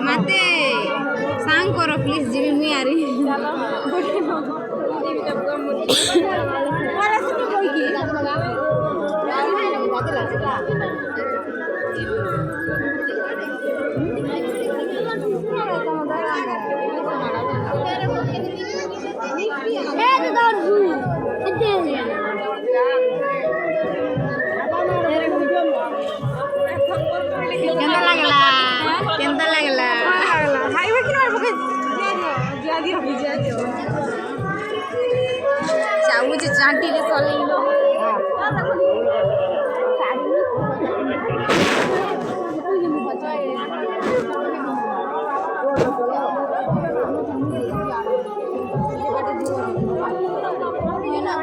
मते सांग करो प्लीज जीवी मुई आरी केंदा लागला केंदा लागला हाईवे की मार बके जिया दियो चाऊची चांटी ले चले लो ये ना